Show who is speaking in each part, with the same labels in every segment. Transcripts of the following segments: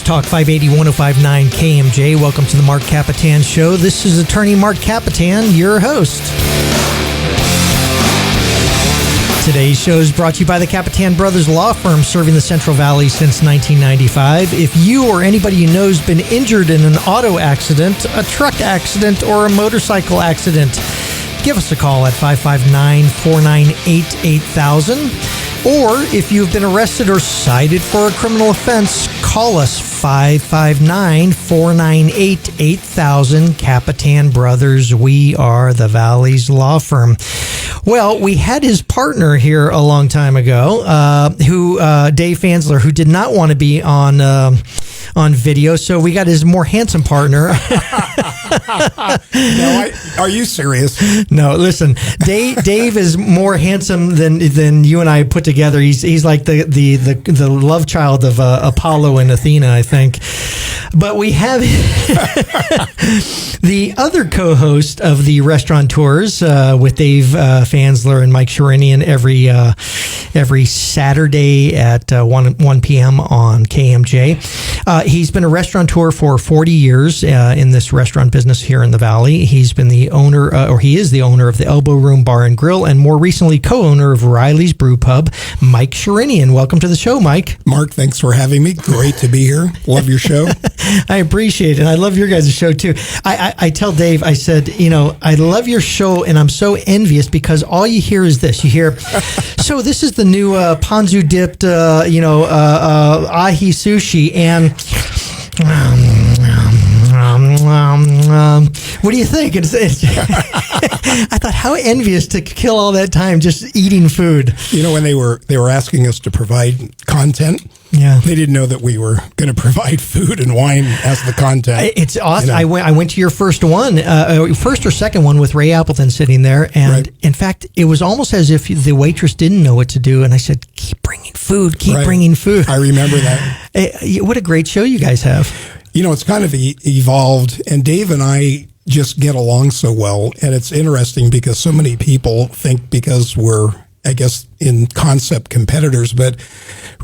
Speaker 1: Talk 580 1059 KMJ. Welcome to the Marc Kapetan Show. This is attorney Marc Kapetan, your host. Today's show is brought to you by the Kapetan Brothers Law Firm, serving the Central Valley since 1995. If you or anybody you know has been injured in an auto accident, a truck accident, or a motorcycle accident, give us a call at 559-498-8000. Or if you've been arrested or cited for a criminal offense, call us 559-498-8000. Kapetan Brothers, we are the Valley's law firm. Well, we had his partner here a long time ago, Dave Fansler, who did not want to be on video, so we got his more handsome partner.
Speaker 2: No, are you serious?
Speaker 1: No, listen, Dave is more handsome than you and I put together. He's like the love child of Apollo and Athena, I think. But we have the other co-host of the restaurateurs with Dave Fansler and Mike Sherinian every Saturday at 1 p.m. on KMJ. He's been a restaurateur for 40 years in this restaurant business here in the Valley. He's been the owner, he is the owner of the Elbow Room Bar and Grill, and more recently co-owner of Riley's Brew Pub. Mike Sherinian, welcome to the show, Mike.
Speaker 2: Mark, thanks for having me. Great to be here. Love your show.
Speaker 1: I appreciate it. I love your guys' show too. I tell Dave, I said, I love your show, and I'm so envious because all you hear is this. You hear, so this is the new ponzu dipped, ahi sushi, and what do you think? I thought, how envious to kill all that time just eating food.
Speaker 2: When they were asking us to provide content, they didn't know that we were going to provide food and wine as the content.
Speaker 1: It's awesome. I went to your first one, first or second one with Ray Appleton sitting there, and in fact, it was almost as if the waitress didn't know what to do, and I said, "Keep bringing food, keep bringing food."
Speaker 2: I remember that.
Speaker 1: What a great show you guys have.
Speaker 2: It's kind of evolved, and Dave and I just get along so well, and it's interesting because so many people think because we're, I guess, in concept competitors, but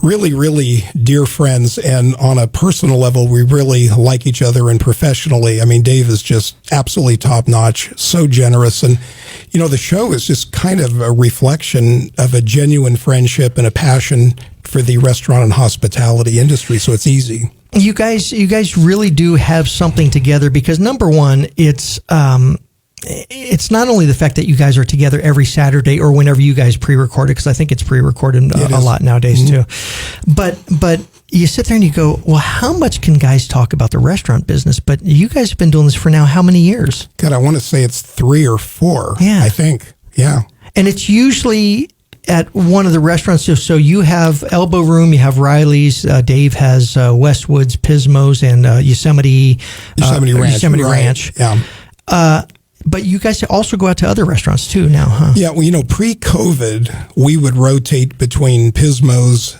Speaker 2: really, really dear friends, and on a personal level, we really like each other, and professionally, I mean, Dave is just absolutely top-notch, so generous, and, the show is just kind of a reflection of a genuine friendship and a passion for the restaurant and hospitality industry, so it's easy.
Speaker 1: You guys really do have something together because, number one, it's not only the fact that you guys are together every Saturday or whenever you guys pre-record it, because I think it's pre-recorded a lot nowadays too. But you sit there and you go, well, how much can guys talk about the restaurant business? But you guys have been doing this for now how many years?
Speaker 2: God, I want to say it's 3 or 4. Yeah, I think. Yeah,
Speaker 1: and it's usually at one of the restaurants. So you have Elbow Room, you have Riley's, Dave has Westwood's, Pismo's, and Yosemite Ranch.
Speaker 2: Yeah.
Speaker 1: But you guys also go out to other restaurants too now, huh?
Speaker 2: Yeah, well, pre-COVID, we would rotate between Pismo's,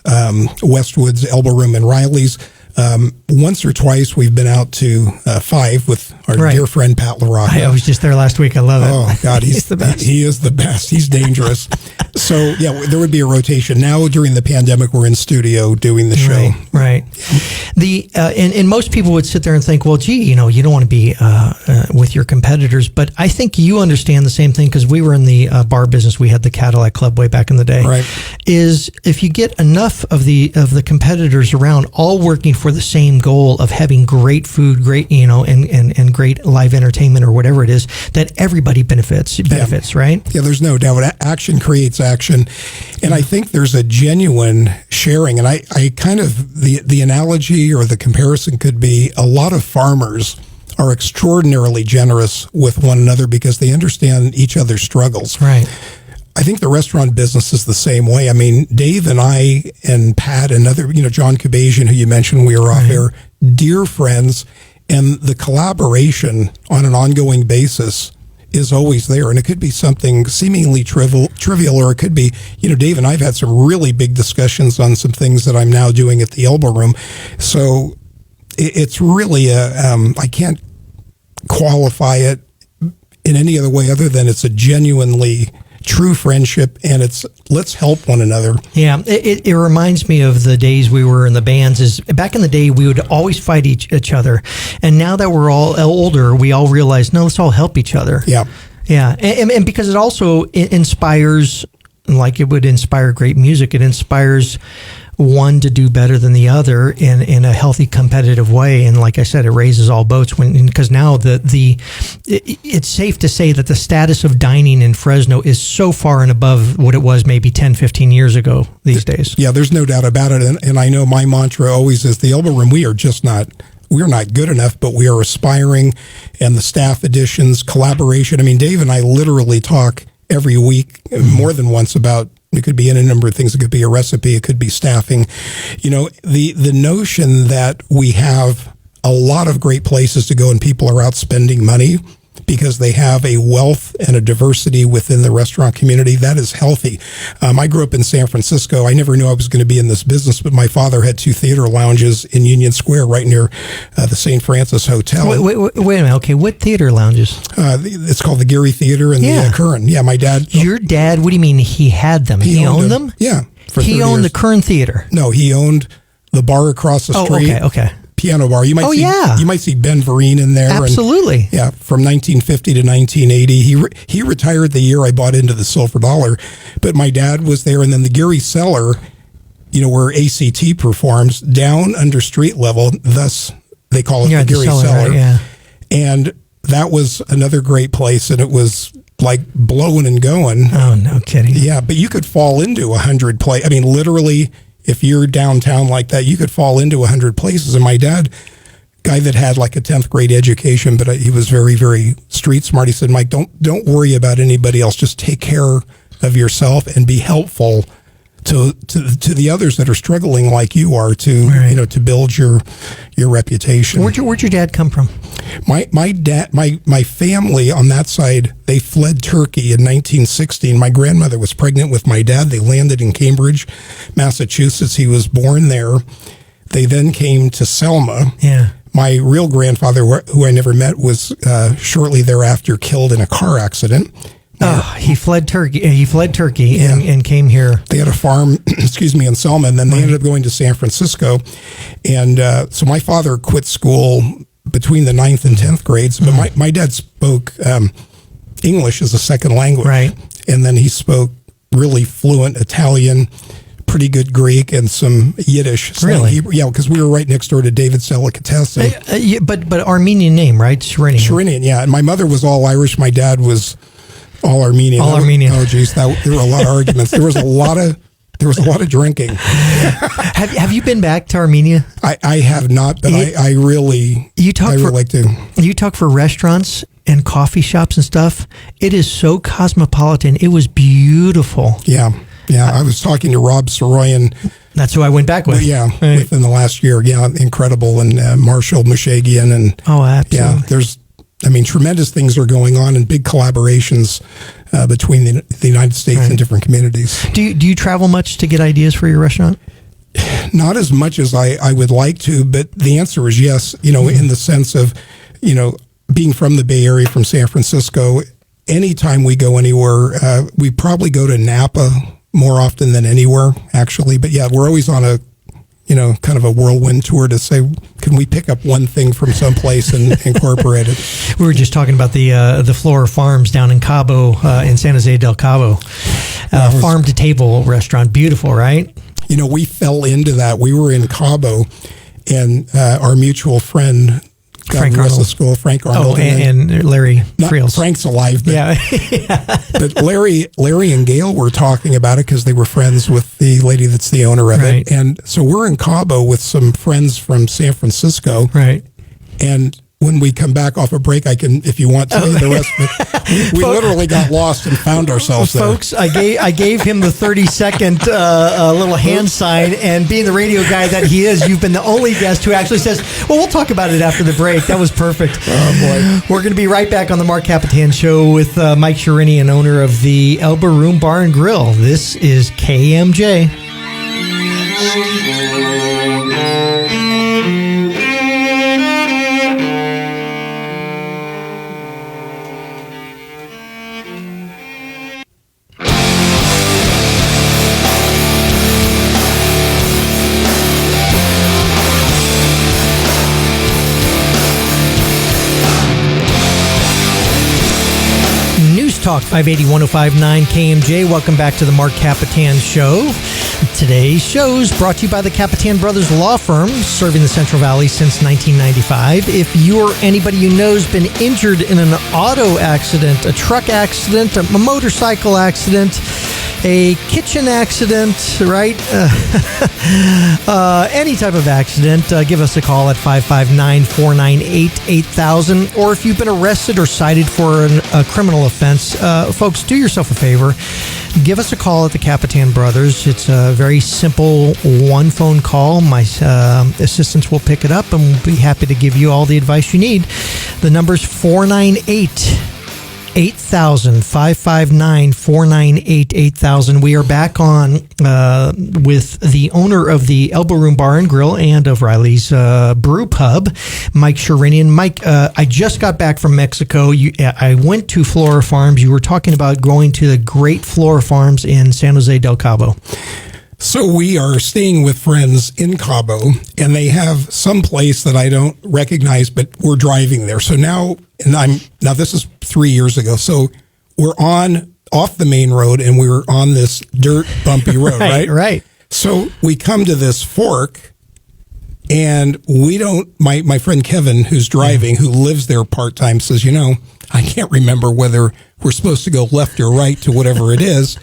Speaker 2: Westwood's, Elbow Room, and Riley's. Once or twice, we've been out to 5 with our dear friend Pat LaRocca.
Speaker 1: I was just there last week. I love it.
Speaker 2: Oh, God, he's the best. He is the best. He's dangerous. So, yeah, there would be a rotation. Now, during the pandemic, we're in studio doing the show.
Speaker 1: Right. And most people would sit there and think, well, gee, you don't want to be with your competitors. But I think you understand the same thing because we were in the bar business. We had the Cadillac Club way back in the day.
Speaker 2: Right.
Speaker 1: Is if you get enough of the competitors around, all working for the same goal of having great food, great, and great live entertainment or whatever it is, that everybody benefits, right?
Speaker 2: Yeah, there's no doubt. Action creates action. And I think there's a genuine sharing. And I kind of, the analogy or the comparison could be a lot of farmers are extraordinarily generous with one another because they understand each other's struggles.
Speaker 1: Right.
Speaker 2: I think the restaurant business is the same way. I mean, Dave and I and Pat and other, John Kabajian, who you mentioned, we were off air, dear friends, and the collaboration on an ongoing basis is always there. And it could be something seemingly trivial, or it could be, Dave and I have had some really big discussions on some things that I'm now doing at the Elbow Room. So it's really I can't qualify it in any other way other than it's a genuinely true friendship, and it's let's help one another.
Speaker 1: Yeah, it reminds me of the days we were in the bands. Is back in the day we would always fight each other, and now that we're all older, we all realize no, let's all help each other.
Speaker 2: Yeah,
Speaker 1: yeah, and because it also inspires, like it would inspire great music. It inspires one to do better than the other in a healthy competitive way, and like I said, it raises all boats because now it's safe to say that the status of dining in Fresno is so far and above what it was maybe 10, 15 years ago these days.
Speaker 2: Yeah, there's no doubt about it, and I know my mantra always is the Elbow Room. We're not good enough, but we are aspiring, and the staff additions, collaboration. I mean, Dave and I literally talk every week more than once about. It could be in a number of things. It could be a recipe. It could be staffing. You know, the notion that we have a lot of great places to go and people are out spending money because they have a wealth and a diversity within the restaurant community, that is healthy. I grew up in San Francisco. I never knew I was going to be in this business, but my father had 2 theater lounges in Union Square right near the St. Francis Hotel.
Speaker 1: Wait a minute. Okay, what theater lounges?
Speaker 2: It's called the Geary Theater and the Curran. Yeah, my dad.
Speaker 1: Your dad, what do you mean he had them? He owned them?
Speaker 2: Yeah.
Speaker 1: He owned the Curran Theater?
Speaker 2: No, he owned the bar across the street.
Speaker 1: Okay.
Speaker 2: Piano bar. You might see Ben Vereen in there.
Speaker 1: Absolutely.
Speaker 2: And, from 1950 to 1980. He retired the year I bought into the Silver Dollar, but my dad was there. And then the Geary Cellar, where ACT performs, down under street level, thus they call it the Geary Cellar.
Speaker 1: Right, yeah.
Speaker 2: And that was another great place, and it was like blowing and going.
Speaker 1: Oh, no kidding.
Speaker 2: Yeah, but you could fall into 100 places. I mean, literally, if you're downtown like that, you could fall into 100 places. And my dad, guy that had like a 10th grade education, but he was very, very street smart. He said, Mike, don't worry about anybody else. Just take care of yourself and be helpful to the others that are struggling like you are to to build your reputation.
Speaker 1: Where'd your dad come from?
Speaker 2: My family on that side, they fled Turkey in 1916. My grandmother was pregnant with my dad. They landed in Cambridge, Massachusetts. He was born there. They then came to Selma.
Speaker 1: Yeah.
Speaker 2: My real grandfather, who I never met, was shortly thereafter killed in a car accident.
Speaker 1: He fled Turkey. And came here.
Speaker 2: They had a farm, in Selma, and then they ended up going to San Francisco. And so my father quit school between the 9th and 10th grades, but my dad spoke English as a second language.
Speaker 1: Right.
Speaker 2: And then he spoke really fluent Italian, pretty good Greek, and some Yiddish.
Speaker 1: Really?
Speaker 2: Hebrew. Yeah, because we were right next door to David's delicatessen.
Speaker 1: But Armenian name, right? Sherinian.
Speaker 2: Sherinian, yeah. And my mother was all Irish. My dad was all Armenian.
Speaker 1: Armenian.
Speaker 2: Oh, geez, there were a lot of arguments. There was a lot of drinking.
Speaker 1: Have you been back to Armenia?
Speaker 2: I have not, but I really like to.
Speaker 1: You talk for restaurants and coffee shops and stuff. It is so cosmopolitan. It was beautiful.
Speaker 2: Yeah. I was talking to Rob Soroyan.
Speaker 1: That's who I went back with.
Speaker 2: Within the last year. Yeah, incredible. And Marshall Mushagian. And
Speaker 1: absolutely.
Speaker 2: Yeah, there's tremendous things are going on and big collaborations between the United States and different communities.
Speaker 1: Do you travel much to get ideas for your restaurant?
Speaker 2: Not as much as I would like to, but the answer is yes, in the sense of, being from the Bay Area, from San Francisco, anytime we go anywhere, we probably go to Napa more often than anywhere, actually. But yeah, we're always on a kind of a whirlwind tour to say, can we pick up one thing from someplace and incorporate it?
Speaker 1: We were just talking about the Flora Farms down in Cabo, in San Jose del Cabo, farm to table restaurant. Beautiful, right?
Speaker 2: We fell into that. We were in Cabo, and our mutual friend,
Speaker 1: Frank Arnold.
Speaker 2: Frank Arnold.
Speaker 1: And Larry Friels.
Speaker 2: Frank's alive, but, but Larry and Gail were talking about it because they were friends with the lady that's the owner of it. And so we're in Cabo with some friends from San Francisco.
Speaker 1: Right.
Speaker 2: And when we come back off a break, I can, if you want, tell you the rest. But we literally got lost and found ourselves there.
Speaker 1: Folks, I gave him the 30-second little hand sign, and being the radio guy that he is, you've been the only guest who actually says, well, we'll talk about it after the break. That was perfect.
Speaker 2: Oh, boy.
Speaker 1: We're going to be right back on the Marc Kapetan Show with Mike Sherinian, owner of the Elbow Room Bar and Grill. This is KMJ. Talk 580-1059 KMJ. Welcome back to the Marc Kapetan Show. Today's show is brought to you by the Kapetan Brothers Law Firm, serving the Central Valley since 1995. If you or anybody you know has been injured in an auto accident, a truck accident, a motorcycle accident, a kitchen accident, right? Any type of accident, give us a call at 559-498-8000. Or if you've been arrested or cited for a criminal offense, folks, do yourself a favor. Give us a call at the Kapetan Brothers. It's a very simple one phone call. My assistants will pick it up and we'll be happy to give you all the advice you need. The number's 498-8000, 559-498-8000. We are back on with the owner of the Elbow Room Bar and Grill and of Riley's Brew Pub, Mike Sherinian. Mike, I just got back from Mexico. I went to Flora Farms. You were talking about going to the great Flora Farms in San Jose del Cabo.
Speaker 2: So we are staying with friends in Cabo, and they have some place that I don't recognize, but we're driving there. So now this is 3 years ago. So we're off the main road, and we're on this dirt bumpy road, right?
Speaker 1: Right.
Speaker 2: So we come to this fork, and we don't. My friend Kevin, who's driving, who lives there part time, says, I can't remember whether we're supposed to go left or right to whatever it is.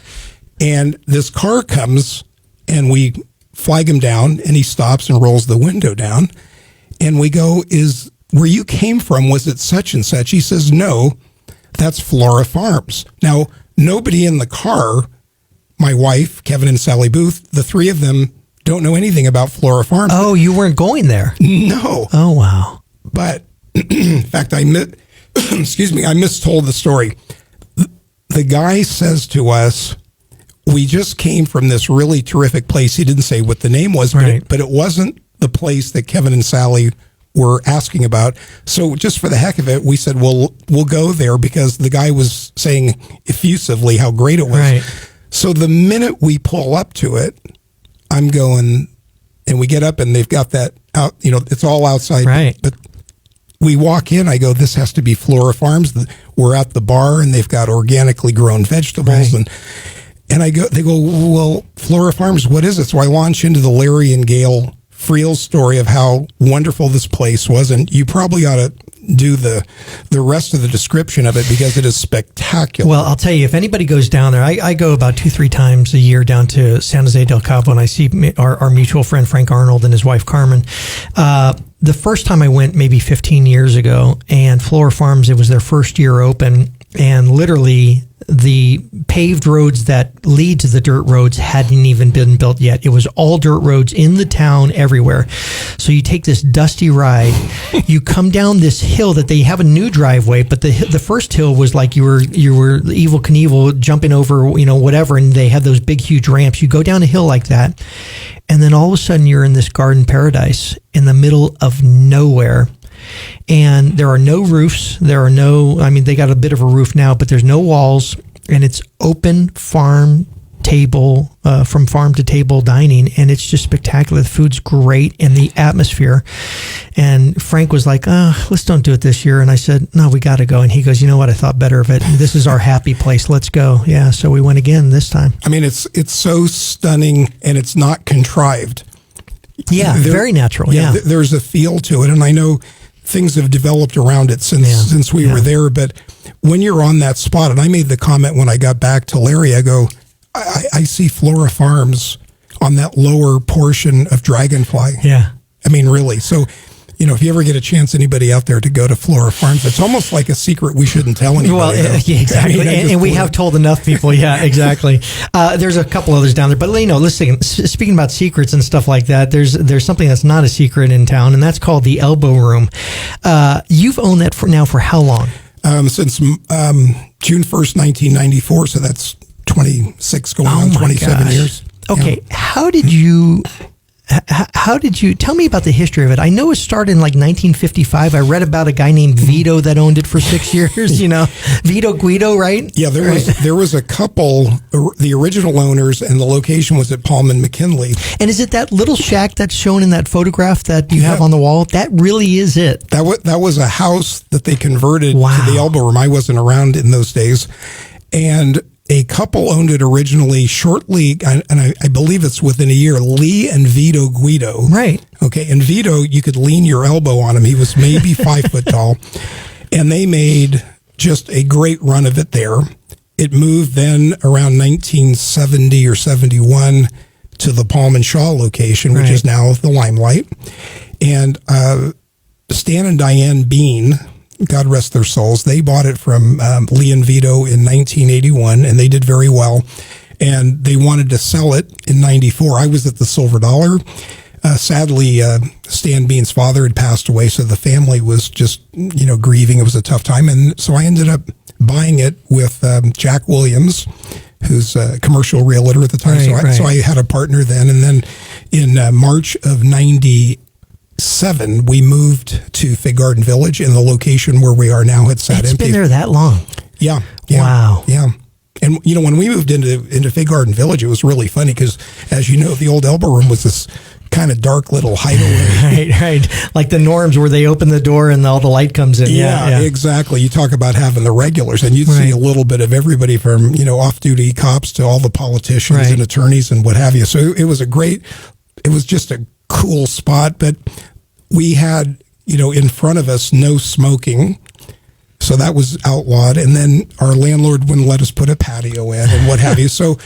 Speaker 2: And this car comes. And we flag him down, and he stops and rolls the window down. And we go, "Is where you came from, was it such and such?" He says, "No, that's Flora Farms." Now, nobody in the car, my wife, Kevin and Sally Booth, the three of them don't know anything about Flora Farms.
Speaker 1: Oh, you weren't going there?
Speaker 2: No.
Speaker 1: Oh, wow.
Speaker 2: But, in fact, I mistold the story. The guy says to us, "We just came from this really terrific place." He didn't say what the name was,
Speaker 1: right.
Speaker 2: but it wasn't the place that Kevin and Sally were asking about. So just for the heck of it, we said, we'll go there because the guy was saying effusively how great it was.
Speaker 1: Right.
Speaker 2: So the minute we pull up to it, I'm going, and we get up and they've got that out, it's all outside.
Speaker 1: Right.
Speaker 2: But we walk in, I go, this has to be Flora Farms. We're at the bar and they've got organically grown vegetables.
Speaker 1: Right.
Speaker 2: And they go, "Well, Flora Farms, what is it?" So I launch into the Larry and Gail Friel story of how wonderful this place was. And you probably ought to do the rest of the description of it because it is spectacular.
Speaker 1: Well, I'll tell you, if anybody goes down there, I go about 2-3 times a year down to San Jose del Cabo, and I see our mutual friend Frank Arnold and his wife Carmen. The first time I went, maybe 15 years ago, and Flora Farms, it was their first year open, and literally the paved roads that lead to the dirt roads hadn't even been built yet. It was all dirt roads in the town everywhere. So you take this dusty ride, you come down this hill that they have a new driveway, but the first hill was like you were Evel Knievel jumping over, whatever, and they had those big, huge ramps. You go down a hill like that, and then all of a sudden you're in this garden paradise in the middle of nowhere. And there are no roofs. They got a bit of a roof now, but there's no walls, and it's open farm table, from farm to table dining, and it's just spectacular. The food's great, and the atmosphere. And Frank was like, let's don't do it this year. And I said, no, we got to go. And he goes, you know what? I thought better of it. This is our happy place. Let's go. Yeah. So we went again this time.
Speaker 2: I mean, it's so stunning, and it's not contrived.
Speaker 1: Yeah. Very natural. Yeah.
Speaker 2: There's a feel to it. And I know things have developed around it since we were there. But when you're on that spot, and I made the comment when I got back to Larry, I go, I see Flora Farms on that lower portion of Dragonfly.
Speaker 1: Yeah.
Speaker 2: I mean, really. So, if you ever get a chance, anybody out there to go to Flora Farms, it's almost like a secret we shouldn't tell anybody.
Speaker 1: Well, yeah, exactly. And we have told enough people. Yeah, exactly. There's a couple others down there. But, listen, speaking about secrets and stuff like that, there's something that's not a secret in town, and that's called the Elbow Room. You've owned that for how long?
Speaker 2: Since June 1st, 1994. So that's 26 going on 27 years.
Speaker 1: Okay.
Speaker 2: Yeah.
Speaker 1: How did you tell me about the history of it? I know it started in like 1955. I read about a guy named Vito that owned it for 6 years, Vito Guido, right?
Speaker 2: Yeah, there was a couple, the original owners, and the location was at Palm and McKinley.
Speaker 1: And is it that little shack that's shown in that photograph that you have on the wall? That really is it.
Speaker 2: That was a house that they converted to the Elbow Room. I wasn't around in those days. And a couple owned it originally shortly, and I believe it's within a year, Lee and Vito Guido.
Speaker 1: Right.
Speaker 2: Okay. And Vito, you could lean your elbow on him. He was maybe 5 foot tall. And they made just a great run of it there. It moved then around 1970 or 71 to the Palm and Shaw location, which is now the Limelight. And Stan and Diane Bean, God rest their souls, they bought it from Lee and Vito in 1981, and they did very well. And they wanted to sell it in 94. I was at the Silver Dollar. Sadly, Stan Bean's father had passed away, so the family was just, grieving. It was a tough time. And so I ended up buying it with Jack Williams, who's a commercial realtor at the time. So I had a partner then. And then in March of 97, we moved to Fig Garden Village, and the location where we are now had sat empty.
Speaker 1: It's been there that long.
Speaker 2: Yeah.
Speaker 1: Wow.
Speaker 2: Yeah. And, when we moved into Fig Garden Village, it was really funny because, as you know, the old elbow room was this kind of dark little hideaway.
Speaker 1: Right. Like the Norms where they open the door and all the light comes in.
Speaker 2: Yeah, exactly. You talk about having the regulars, and you'd see a little bit of everybody from, off-duty cops to all the politicians and attorneys and what have you. So it was just a cool spot, but we had, in front of us, no smoking. So that was outlawed. And then our landlord wouldn't let us put a patio in and what have you. So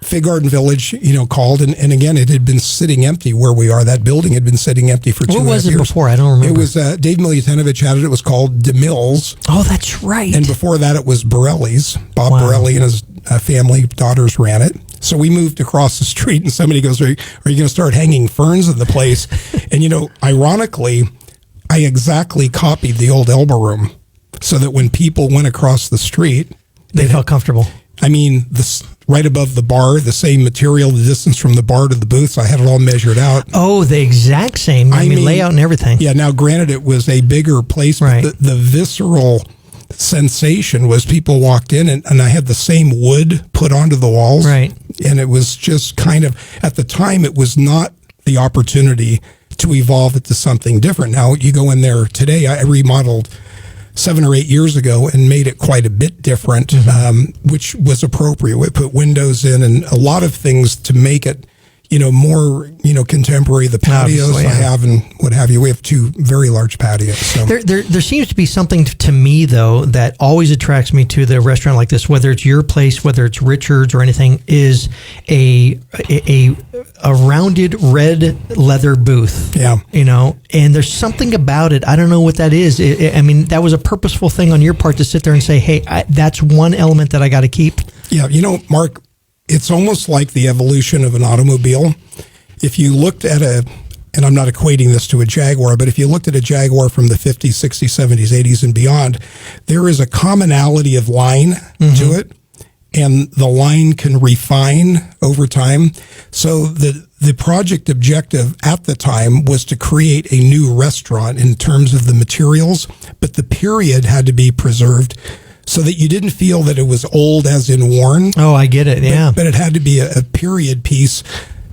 Speaker 2: Fig Garden Village, called, and again, it had been sitting empty where we are. That building had been sitting empty for 2 years.
Speaker 1: What was it before? I don't remember.
Speaker 2: It was Dave Milutanovich had it. It was called DeMille's.
Speaker 1: Oh, that's right.
Speaker 2: And before that, it was Borelli's. Bob Borelli and his family daughters ran it. So we moved across the street, and somebody goes, are you going to start hanging ferns in the place? And, ironically, I exactly copied the old elbow room so that when people went across the street,
Speaker 1: they felt comfortable.
Speaker 2: I mean, right above the bar, the same material, the distance from the bar to the booths, I had it all measured out.
Speaker 1: Oh, the exact same. I mean, layout and everything.
Speaker 2: Yeah, now granted, it was a bigger place, but the visceral sensation was people walked in, and I had the same wood put onto the walls. Right. And it was just kind of, at the time, it was not the opportunity to evolve it to something different. Now, you go in there today, I remodeled 7 or 8 years ago and made it quite a bit different, which was appropriate. We put windows in and a lot of things to make it, more, contemporary. The patios I have and what have you. We have 2 very large patios. So.
Speaker 1: There seems to be something to me, though, that always attracts me to the restaurant like this, whether it's your place, whether it's Richard's or anything, is a rounded red leather booth. Yeah. And there's something about it. I don't know what that is. That was a purposeful thing on your part to sit there and say, hey, that's one element that I got to keep. Yeah.
Speaker 2: Mark, it's almost like the evolution of an automobile. If you looked at and I'm not equating this to a Jaguar, but if you looked at a Jaguar from the 50s, 60s, 70s, 80s, and beyond, there is a commonality of line to it, and the line can refine over time. So the project objective at the time was to create a new restaurant in terms of the materials, but the period had to be preserved so that you didn't feel that it was old as in worn. Oh, I get it, yeah. But it had to be a period piece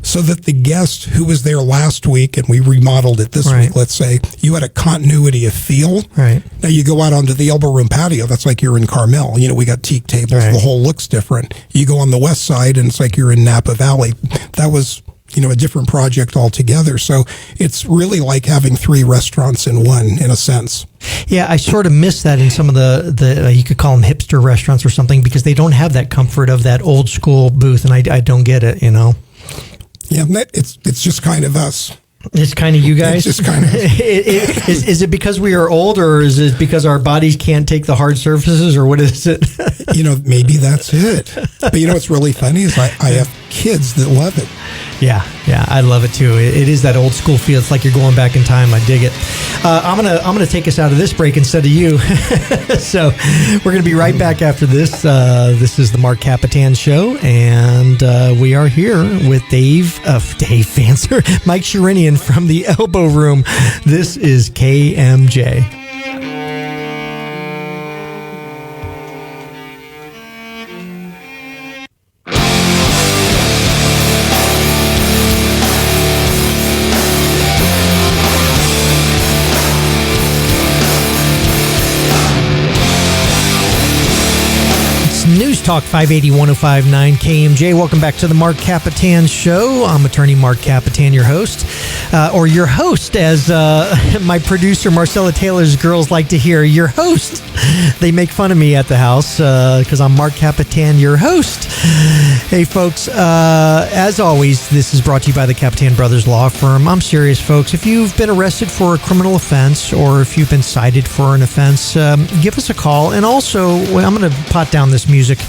Speaker 2: so that the guest who was there last week, and we remodeled it this week, let's say, you had a continuity of feel. Right. Now you go out onto the elbow room patio, that's like you're in Carmel. We got teak tables, the whole looks different. You go on the west side and it's like you're in Napa Valley. That was a different project altogether. So it's really like having 3 restaurants in one, in a sense. Yeah, I sort of miss that in some of the you could call them hipster restaurants or something, because they don't have that comfort of that old school booth, and I don't get it, Yeah, it's just kind of us. It's kind of you guys? It's just kind of is it because we are old, or is it because our bodies can't take the hard surfaces, or what is it? Maybe that's it. But what's really funny is I have kids that love it. Yeah, I love it too. It is that old school feel. It's like you're going back in time. I dig it. I'm gonna take us out of this break instead of you. So we're gonna be right back after this. This is the Marc Kapetan Show, and we are here with Dave Fansler, Mike Sherinian from the Elbow Room. This is KMJ.
Speaker 1: Talk 580 1059 KMJ. Welcome back to the Marc Kapetan Show. I'm attorney Marc Kapetan, your host. Or your host, as my producer Marcella Taylor's girls like to hear. Your host. They make fun of me at the house because I'm Marc Kapetan, your host. Hey, folks, as always, this is brought to you by the Kapetan Brothers Law Firm. I'm serious, folks. If you've been arrested for a criminal offense or if you've been cited for an offense, give us a call. And also, I'm going to pot down this music.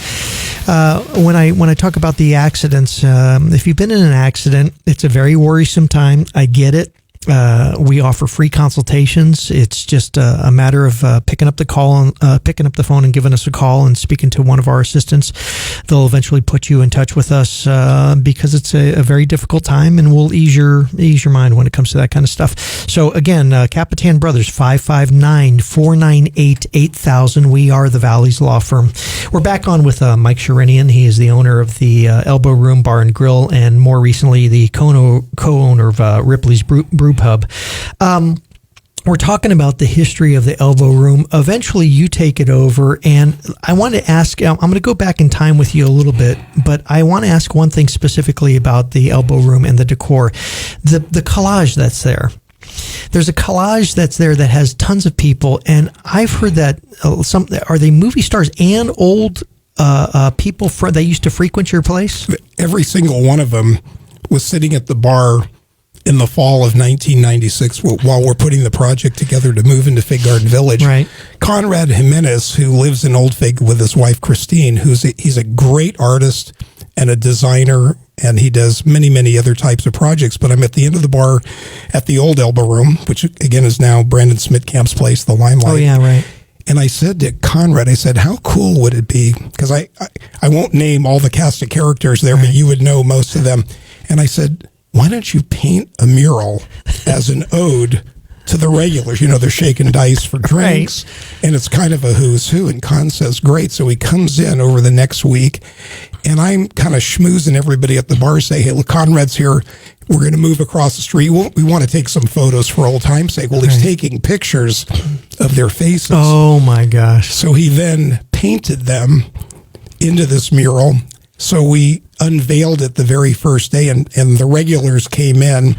Speaker 1: When I talk about the accidents, if you've been in an accident, it's a very worrisome time. I get it. We offer free consultations. It's just a matter of picking up the phone and giving us a call and speaking to one of our assistants. They'll eventually put you in touch with us because it's a very difficult time, and we'll ease your mind when it comes to that kind of stuff. So again, Kapetan Brothers, 559-498-8000. We are the Valley's law firm. We're back on with Mike Sherinian. He is the owner of the Elbow Room Bar and Grill, and more recently the co-owner of Ripley's Brew Pub. We're talking about the history of the Elbow Room. Eventually, you take it over, and I want to ask, I'm going to go back in time with you a little bit, but I want to ask one thing specifically about the Elbow Room and the decor. The collage that's there. There's a collage that's there that has tons of people, and I've heard that are they movie stars and old people that used to frequent your place?
Speaker 2: Every single one of them was sitting at the bar in the fall of 1996 while we're putting the project together to move into Fig Garden Village.
Speaker 1: Right.
Speaker 2: Conrad Jimenez, who lives in Old Fig with his wife Christine, he's a great artist and a designer, and he does many, many other types of projects. But I'm at the end of the bar at the old Elbow Room, which again is now Brandon Smitkamp's place, the Limelight.
Speaker 1: Oh, yeah, right.
Speaker 2: And I said to Conrad, how cool would it be? Because I won't name all the cast of characters there, but you would know most of them. And I said, why don't you paint a mural as an ode to the regulars? You know, they're shaking dice for drinks, right. And it's kind of a who's who. And Con says, great. So he comes in over the next week, and I'm kind of schmoozing everybody at the bar, say, hey, look, Conrad's here. We're going to move across the street. We want to take some photos for old time's sake. Well, he's taking pictures of their faces.
Speaker 1: Oh, my gosh.
Speaker 2: So he then painted them into this mural. So we unveiled it the very first day, and the regulars came in.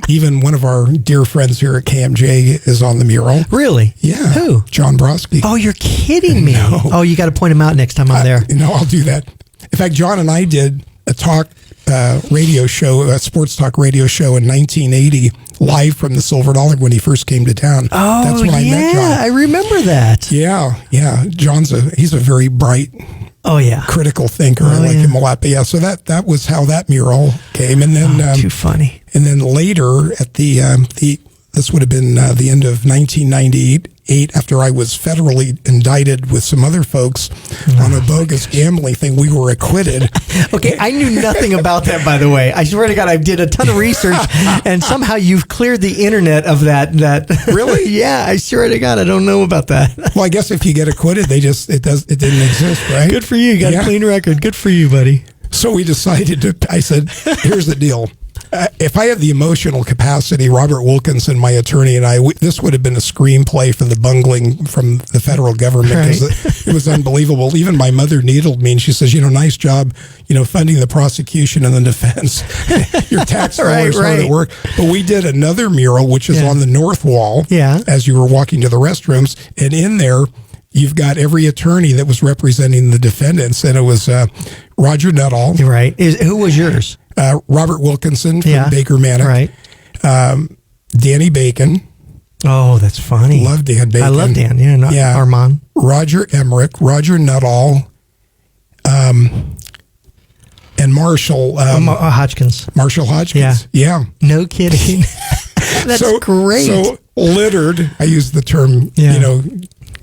Speaker 2: Even one of our dear friends here at KMJ is on the mural.
Speaker 1: Really?
Speaker 2: Yeah.
Speaker 1: Who?
Speaker 2: John Brodsky.
Speaker 1: Oh, you're kidding me.
Speaker 2: No.
Speaker 1: Oh, you got to point him out next time I'm there.
Speaker 2: No, I'll do that. In fact, John and I did a radio show, a sports talk radio show in 1980, live from the Silver Dollar when he first came to town.
Speaker 1: Oh,
Speaker 2: that's when I met John.
Speaker 1: I remember that.
Speaker 2: Yeah. He's a very bright, critical thinker. I like him a lot. But yeah, so that was how that mural came. And then
Speaker 1: too funny.
Speaker 2: And then later at the this would have been the end of 1998, after I was federally indicted with some other folks on a bogus gambling thing. We were acquitted.
Speaker 1: Okay, I knew nothing about that, by the way. I swear to God, I did a ton of research, and somehow you've cleared the internet of that.
Speaker 2: Really?
Speaker 1: Yeah, I swear to God, I don't know about that.
Speaker 2: Well, I guess if you get acquitted, it didn't exist, right?
Speaker 1: Good for you. You got a clean record. Good for you, buddy.
Speaker 2: So we decided I said, here's the deal. If I had the emotional capacity, Robert Wilkinson, my attorney, and this would have been a screenplay for the bungling from the federal government.
Speaker 1: Right.
Speaker 2: It was unbelievable. Even my mother needled me, and she says, nice job, funding the prosecution and the defense. Your tax dollars hard at work. But we did another mural, which is on the north wall, as you were walking to the restrooms, and in there, you've got every attorney that was representing the defendants, and it was Roger Nuttall.
Speaker 1: Right. Who was yours?
Speaker 2: Robert Wilkinson from Baker Manor.
Speaker 1: Right.
Speaker 2: Danny Bacon.
Speaker 1: Oh, that's funny.
Speaker 2: Love Dan Bacon.
Speaker 1: I love Dan. Yeah. Armand.
Speaker 2: Roger Emmerich, Roger Nuttall, and Marshall.
Speaker 1: Hodgkins.
Speaker 2: Marshall Hodgkins. Yeah.
Speaker 1: No kidding. That's great.
Speaker 2: So littered, I use the term,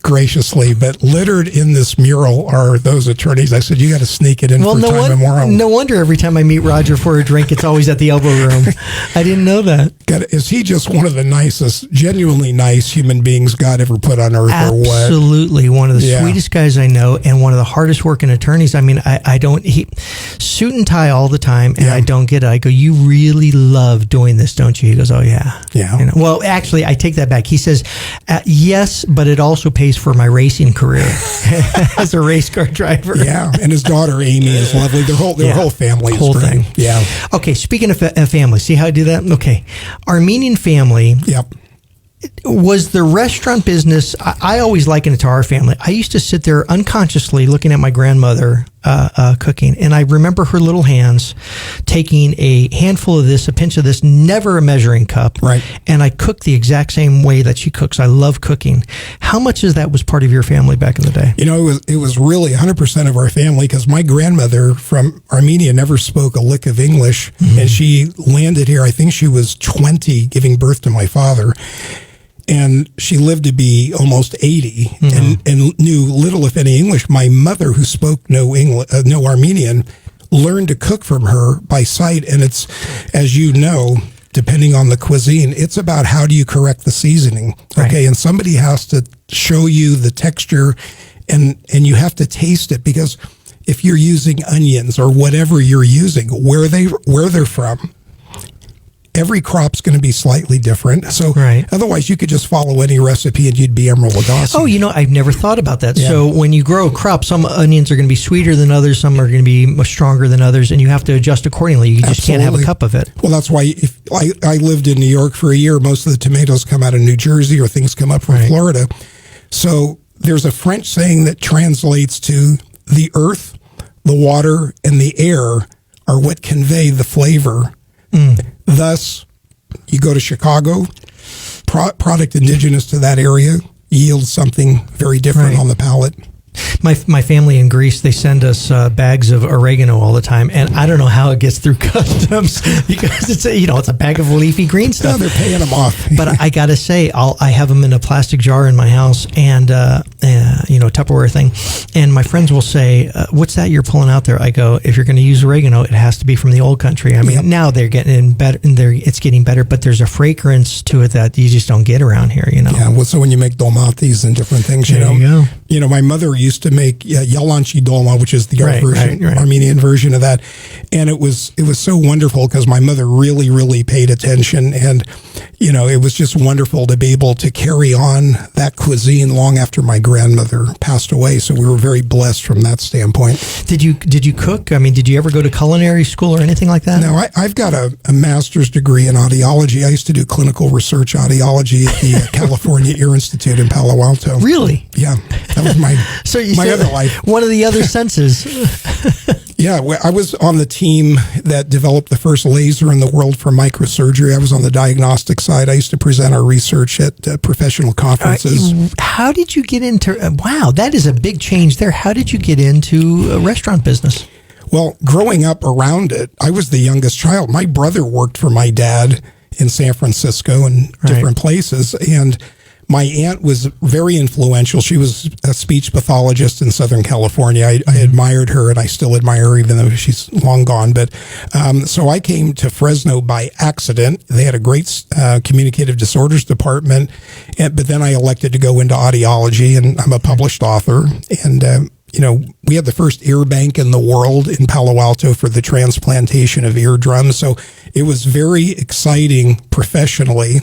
Speaker 2: graciously, but littered in this mural are those attorneys. I said, you got to sneak it in for time memorial.
Speaker 1: No wonder every time I meet Roger for a drink, it's always at the Elbow Room. I didn't know that.
Speaker 2: Is he just one of the nicest, genuinely nice human beings God ever put on earth?
Speaker 1: Absolutely. One of the sweetest guys I know, and one of the hardest working attorneys. I mean, he suit and tie all the time, and I don't get it. I go, you really love doing this, don't you? He goes, oh, yeah.
Speaker 2: Yeah.
Speaker 1: Well, actually, I take that back. He says, yes, but it also pays pays for my racing career as a race car driver.
Speaker 2: Yeah, and his daughter Amy is lovely. Their whole family is
Speaker 1: whole
Speaker 2: great.
Speaker 1: thing.
Speaker 2: Yeah.
Speaker 1: Okay, speaking of family, see how I do that? Okay, Armenian family.
Speaker 2: Yep.
Speaker 1: Was the restaurant business, I always liken it to our family. I used to sit there unconsciously looking at my grandmother cooking, and I remember her little hands taking a handful of this, a pinch of this, never a measuring cup.
Speaker 2: Right.
Speaker 1: And I cooked the exact same way that she cooks. I love cooking. How much of that was part of your family back in the day?
Speaker 2: You know, it was really 100% of our family, because my grandmother from Armenia never spoke a lick of English, and she landed here, I think she was 20, giving birth to my father. And she lived to be almost 80 and knew little, if any, English. My mother, who spoke no Armenian, learned to cook from her by sight. And it's, as you know, depending on the cuisine, it's about how do you correct the seasoning. Okay.
Speaker 1: Right.
Speaker 2: And somebody has to show you the texture, and you have to taste it, because if you're using onions or whatever you're using, where they're from, every crop's going to be slightly different. So otherwise you could just follow any recipe and you'd be Emerald Lagasse.
Speaker 1: Oh, I've never thought about that.
Speaker 2: Yeah.
Speaker 1: So when you grow a crop, some onions are going to be sweeter than others, some are going to be much stronger than others, and you have to adjust accordingly. You just can't have a cup of it.
Speaker 2: Well, that's why if I lived in New York for a year, most of the tomatoes come out of New Jersey, or things come up from Florida. So there's a French saying that translates to the earth, the water, and the air are what convey the flavor. Thus, you go to Chicago, product indigenous to that area yields something very different on the palate.
Speaker 1: My family in Greece, they send us bags of oregano all the time, and I don't know how it gets through customs, because it's a bag of leafy green stuff.
Speaker 2: No, they're paying them off.
Speaker 1: But I gotta say, I have them in a plastic jar in my house, and Tupperware thing. And my friends will say, "What's that you're pulling out there?" I go, "If you're going to use oregano, it has to be from the old country." I mean, now they're getting better, and it's getting better, but there's a fragrance to it that you just don't get around here.
Speaker 2: Yeah. Well, so when you make dolmatis and different things,
Speaker 1: there you
Speaker 2: go. My mother used to make yalanchi dolma, which is the Armenian version of that, and it was so wonderful, because my mother really, really paid attention, and it was just wonderful to be able to carry on that cuisine long after my grandmother passed away. So we were very blessed from that standpoint.
Speaker 1: Did you cook? I mean, did you ever go to culinary school or anything like that?
Speaker 2: No, I've got a master's degree in audiology. I used to do clinical research audiology at the California Ear Institute in Palo Alto.
Speaker 1: Really?
Speaker 2: Yeah, that was my other life.
Speaker 1: One of the other senses.
Speaker 2: Yeah, I was on the team that developed the first laser in the world for microsurgery. I was on the diagnostic side. I used to present our research at professional conferences.
Speaker 1: How did you get into, wow, that is a big change there. How did you get into restaurant business?
Speaker 2: Well, growing up around it, I was the youngest child. My brother worked for my dad in San Francisco and different places, and my aunt was very influential. She was a speech pathologist in Southern California. I admired her, and I still admire her, even though she's long gone. But so I came to Fresno by accident. They had a great communicative disorders department, but then I elected to go into audiology, and I'm a published author. And we had the first ear bank in the world in Palo Alto for the transplantation of eardrums. So it was very exciting professionally,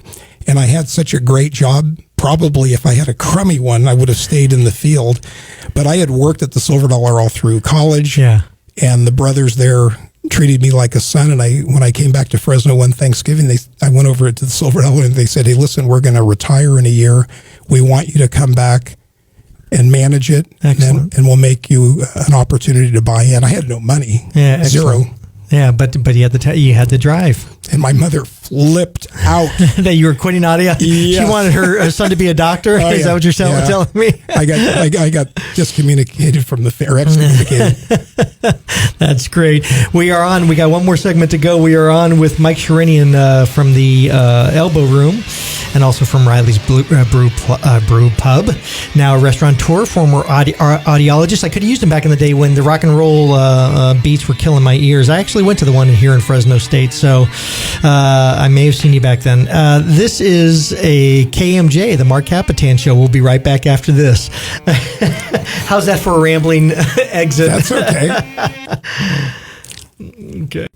Speaker 2: and I had such a great job. Probably if I had a crummy one, I would have stayed in the field. But I had worked at the Silver Dollar all through college, and the brothers there treated me like a son. And when I came back to Fresno one Thanksgiving, I went over to the Silver Dollar, and they said, "Hey, listen, we're going to retire in a year. We want you to come back and manage it, and we'll make you an opportunity to buy in." I had no money, zero.
Speaker 1: Yeah, but you had the drive.
Speaker 2: And my mother flipped out
Speaker 1: that you were quitting audio. She wanted her son to be a doctor. Is that what you're telling me?
Speaker 2: I got excommunicated from the fair. Excommunicated.
Speaker 1: That's great. We are on. We got one more segment to go. We are on with Mike Sherinian from the Elbow Room, and also from Riley's Brew Pub. Now a restaurateur, former audiologist. I could have used him back in the day when the rock and roll beats were killing my ears. I actually went to the one here in Fresno State, so I may have seen you back then. This is a KMJ, the Marc Kapetan Show. We'll be right back after this. How's that for a rambling exit?
Speaker 2: That's okay.
Speaker 1: Okay.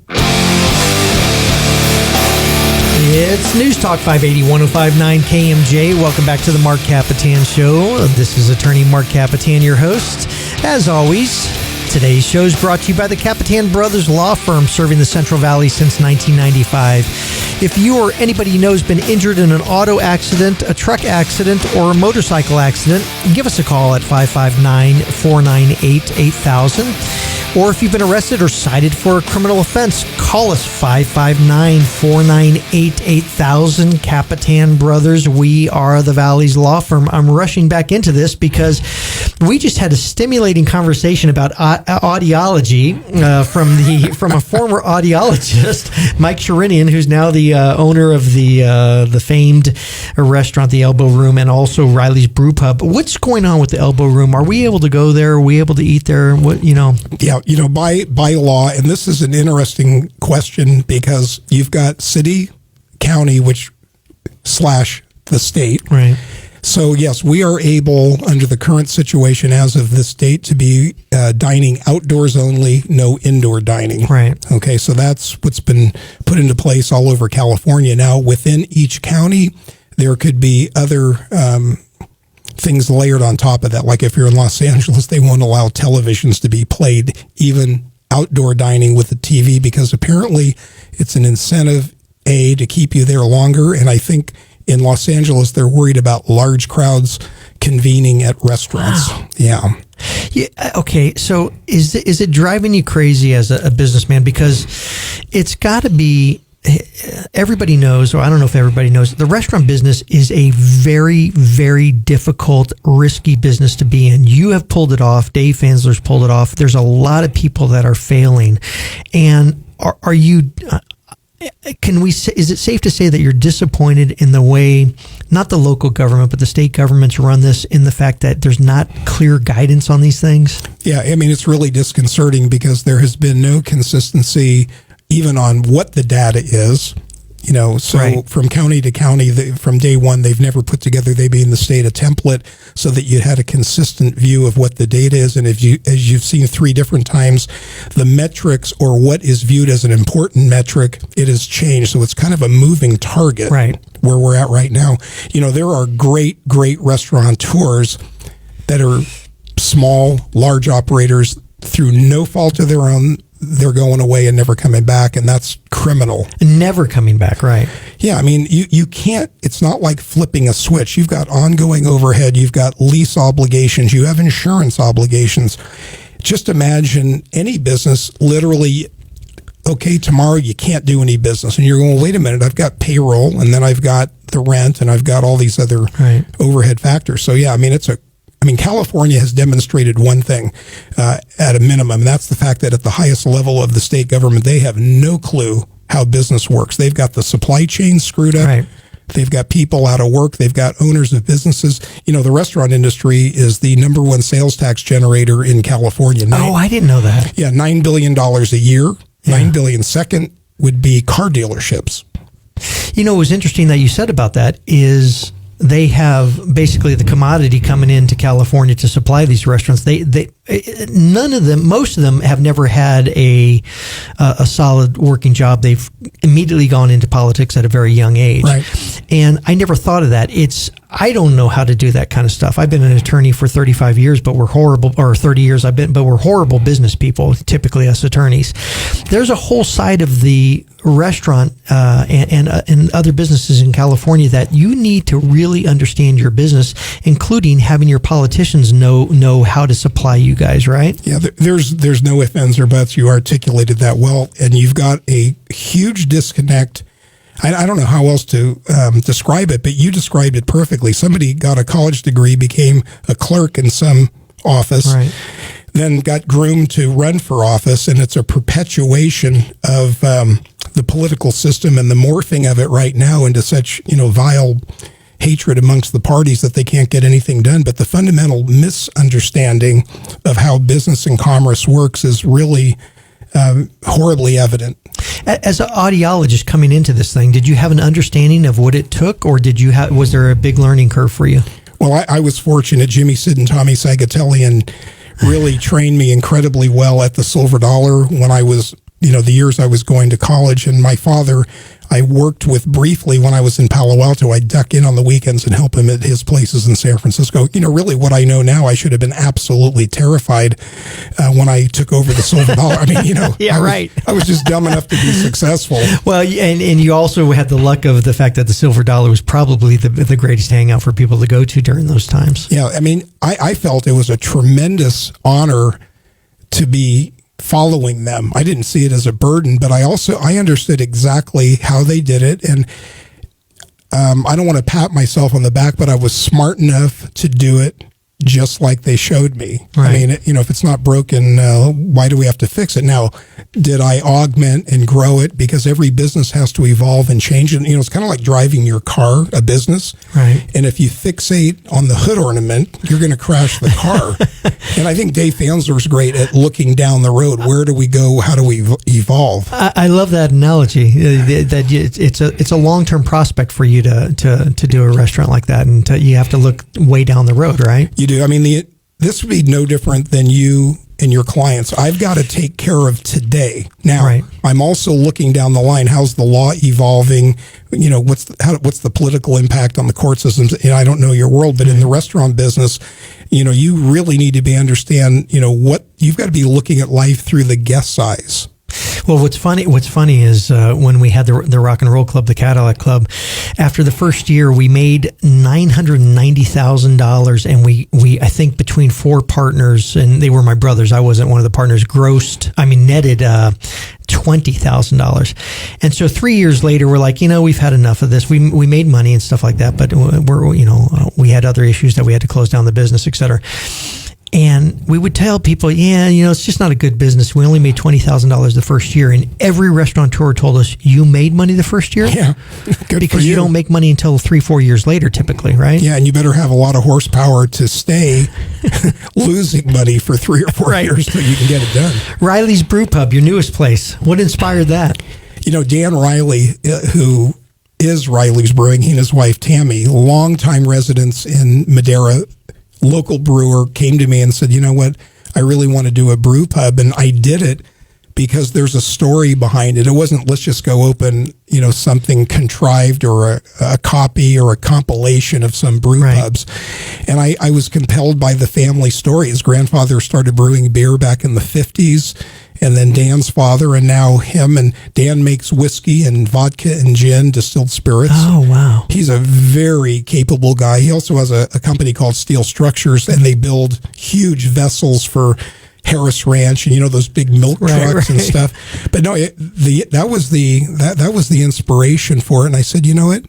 Speaker 1: It's News Talk 580 1059 KMJ. Welcome back to the Marc Kapetan Show. This is attorney Marc Kapetan, your host. As always, today's show is brought to you by the Kapetan Brothers Law Firm, serving the Central Valley since 1995. If you or anybody you know has been injured in an auto accident, a truck accident, or a motorcycle accident, give us a call at 559-498-8000. Or if you've been arrested or cited for a criminal offense, call us 559-498-8000. Kapetan Brothers, we are the Valley's law firm. I'm rushing back into this because we just had a stimulating conversation about audiology from a former audiologist, Mike Sherinian, who's now the owner of the famed restaurant, the Elbow Room, and also Riley's Brew Pub. What's going on with the Elbow Room? Are we able to go there? Are we able to eat there?
Speaker 2: Yeah, by law, and this is an interesting question because you've got city, county, / the state.
Speaker 1: Right.
Speaker 2: So, yes, we are able, under the current situation as of this date, to be dining outdoors only, no indoor dining.
Speaker 1: Right.
Speaker 2: Okay, so that's what's been put into place all over California. Now, within each county, there could be other things layered on top of that. Like if you're in Los Angeles, they won't allow televisions to be played, even outdoor dining with the TV, because apparently it's an incentive, to keep you there longer. And I think in Los Angeles, they're worried about large crowds convening at restaurants.
Speaker 1: Wow.
Speaker 2: Yeah.
Speaker 1: Okay, so is it driving you crazy as a businessman? Because it's got to be, everybody knows, or I don't know if everybody knows, the restaurant business is a very, very difficult, risky business to be in. You have pulled it off. Dave Fansler's pulled it off. There's a lot of people that are failing. And are you... is it safe to say that you're disappointed in the way, not the local government, but the state governments run this, in the fact that there's not clear guidance on these things? Yeah,
Speaker 2: I mean, it's really disconcerting because there has been no consistency even on what the data is. So right. From county to county, from day one, they've never put together, they being the state, a template so that you had a consistent view of what the data is. And as you've seen 3 different times, the metrics, or what is viewed as an important metric, it has changed. So it's kind of a moving target,
Speaker 1: right,
Speaker 2: where we're at right now. There are great restaurateurs that are small, large operators through no fault of their own. They're going away and never coming back, and that's criminal.
Speaker 1: Never coming back, right.
Speaker 2: Yeah, I mean, you can't, it's not like flipping a switch. You've got ongoing overhead, you've got lease obligations, you have insurance obligations. Just imagine any business, literally, okay, tomorrow you can't do any business. And you're going, wait a minute, I've got payroll, and then I've got the rent, and I've got all these other overhead factors. So, yeah, I mean, California has demonstrated one thing at a minimum, and that's the fact that at the highest level of the state government, they have no clue how business works. They've got the supply chain screwed up. Right. They've got people out of work. They've got owners of businesses. The restaurant industry is the number one sales tax generator in California.
Speaker 1: I didn't know that.
Speaker 2: Yeah, $9 billion a year. Yeah. $9 billion. Second would be car dealerships.
Speaker 1: It was interesting that you said about that is... They have basically the commodity coming into California to supply these restaurants. Most of them have never had a solid working job. They've immediately gone into politics at a very young age.
Speaker 2: Right.
Speaker 1: And I never thought of that. I don't know how to do that kind of stuff. I've been an attorney for 35 years, but we're horrible, or 30 years but we're horrible business people, typically us attorneys. There's a whole side of the restaurant and other businesses in California that you need to really understand your business, including having your politicians know how to supply you guys, right?
Speaker 2: Yeah, there's no ifs, ands, or buts. You articulated that well, and you've got a huge disconnect. I don't know how else to describe it, but you described it perfectly. Somebody got a college degree, became a clerk in some office, right, then got groomed to run for office, and it's a perpetuation of the political system and the morphing of it right now into such vile hatred amongst the parties that they can't get anything done. But the fundamental misunderstanding of how business and commerce works is really horribly evident.
Speaker 1: As an audiologist coming into this thing, did you have an understanding of what it took, or was there a big learning curve for you?
Speaker 2: Well, I was fortunate. Jimmy Sid and Tommy Sagatellian really trained me incredibly well at the Silver Dollar when I was the years I was going to college. And my father, I worked with briefly when I was in Palo Alto. I'd duck in on the weekends and help him at his places in San Francisco. Really what I know now, I should have been absolutely terrified when I took over the Silver Dollar. I mean,
Speaker 1: yeah, right.
Speaker 2: I was just dumb enough to be successful.
Speaker 1: Well, and you also had the luck of the fact that the Silver Dollar was probably the greatest hangout for people to go to during those times.
Speaker 2: Yeah, I mean, I felt it was a tremendous honor to be following them. I didn't see it as a burden, but I understood exactly how they did it. And I don't want to pat myself on the back, but I was smart enough to do it just like they showed me.
Speaker 1: Right.
Speaker 2: I mean, if it's not broken, why do we have to fix it? Now, did I augment and grow it? Because every business has to evolve and change. And, it's kind of like driving your car, a business.
Speaker 1: Right.
Speaker 2: And if you fixate on the hood ornament, you're going to crash the car. And I think Dave Fansler is great at looking down the road. Where do we go? How do we evolve?
Speaker 1: I love that analogy. That it's a long-term prospect for you to do a restaurant like that, and you have to look way down the road, right?
Speaker 2: You do. I mean, this would be no different than you and your clients. I've got to take care of today. Now,
Speaker 1: right.
Speaker 2: I'm also looking down the line. How's the law evolving? What's the political impact on the court systems? And I don't know your world, but in the restaurant business, you really need to understand, what you've got to be looking at life through the guest size.
Speaker 1: Well, what's funny is when we had the Rock and Roll Club, the Cadillac Club, after the first year, we made $990,000, and we I think between four partners, and they were my brothers, I wasn't one of the partners, netted $20,000. And so 3 years later, we're like, we've had enough of this. We made money and stuff like that, but we had other issues that we had to close down the business, et cetera. And we would tell people, it's just not a good business. We only made $20,000 the first year. And every restaurateur told us, you made money the first year?
Speaker 2: Yeah. Good
Speaker 1: because you don't make money until 3-4 years later, typically, right?
Speaker 2: Yeah, and you better have a lot of horsepower to stay losing money for 3 or 4
Speaker 1: right.
Speaker 2: years so you can get it done.
Speaker 1: Riley's Brew Pub, your newest place. What inspired that?
Speaker 2: Dan Riley, who is Riley's Brewing, he and his wife, Tammy, longtime residents in Madera, local brewer, came to me and said, what, I really want to do a brew pub. And I did it because there's a story behind it. It wasn't, let's just go open, something contrived or a copy or a compilation of some brew
Speaker 1: right.
Speaker 2: pubs. And I was compelled by the family story. His grandfather started brewing beer back in the 50s. And then Dan's father, and now him, and Dan makes whiskey and vodka and gin, distilled spirits.
Speaker 1: Oh, wow.
Speaker 2: He's a very capable guy. He also has a company called Steel Structures, and they build huge vessels for Harris Ranch and those big milk trucks and stuff. But no, that was the inspiration for it. And I said, what?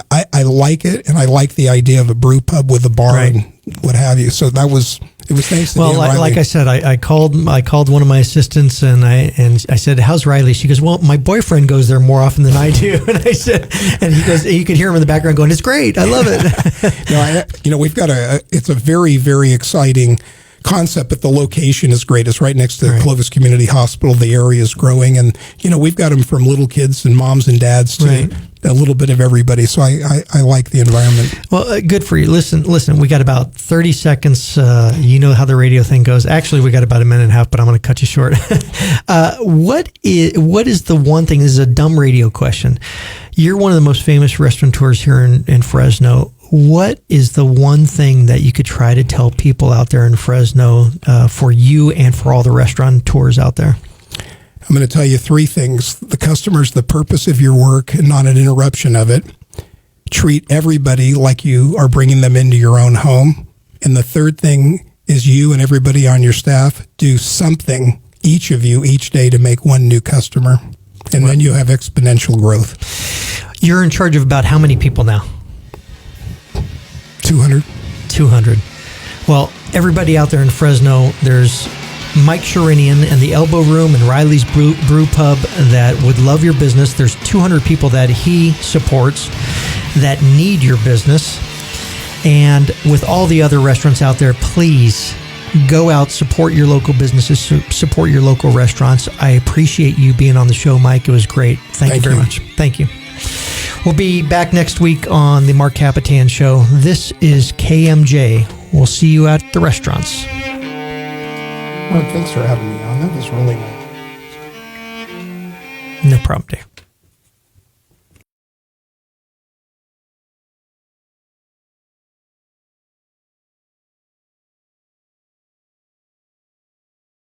Speaker 2: I like it, and I like the idea of a brew pub with a bar
Speaker 1: right.
Speaker 2: and what have you. So it was thanks to Dan Riley.
Speaker 1: Like I said, I called one of my assistants and I said, "How's Riley?" She goes, "Well, my boyfriend goes there more often than I do." And I said, and he goes, you could hear him in the background going, "It's great, I love it."
Speaker 2: No, we've got it's a very, very exciting concept, but the location is great. It's right next to the Clovis Community Hospital. The area is growing, and we've got them from little kids and moms and dads to
Speaker 1: right.
Speaker 2: a little bit of everybody. So I like the environment.
Speaker 1: Well, good for you. Listen. We got about 30 seconds. You know how the radio thing goes. Actually, we got about a minute and a half, but I'm going to cut you short. What is the one thing? This is a dumb radio question. You're one of the most famous restaurateurs here in Fresno. What is the one thing that you could try to tell people out there in Fresno for you and for all the restaurateurs out there?
Speaker 2: I'm going to tell you 3 things. The customer's the purpose of your work and not an interruption of it. Treat everybody like you are bringing them into your own home. And the third thing is you and everybody on your staff do something, each of you, each day to make one new customer. And then you have exponential growth.
Speaker 1: You're in charge of about how many people now? 200. Well, everybody out there in Fresno, there's Mike Sherinian and the Elbow Room and Riley's Brew Pub that would love your business. There's 200 people that he supports that need your business. And with all the other restaurants out there, please go out, support your local businesses, support your local restaurants. I appreciate you being on the show, Mike. It was great. Thank you very much. Thank you. We'll be back next week on the Marc Kapetan Show. This is KMJ. We'll see you at the restaurants.
Speaker 2: Well, thanks for having me on. That was really nice.
Speaker 1: No problem, Dave.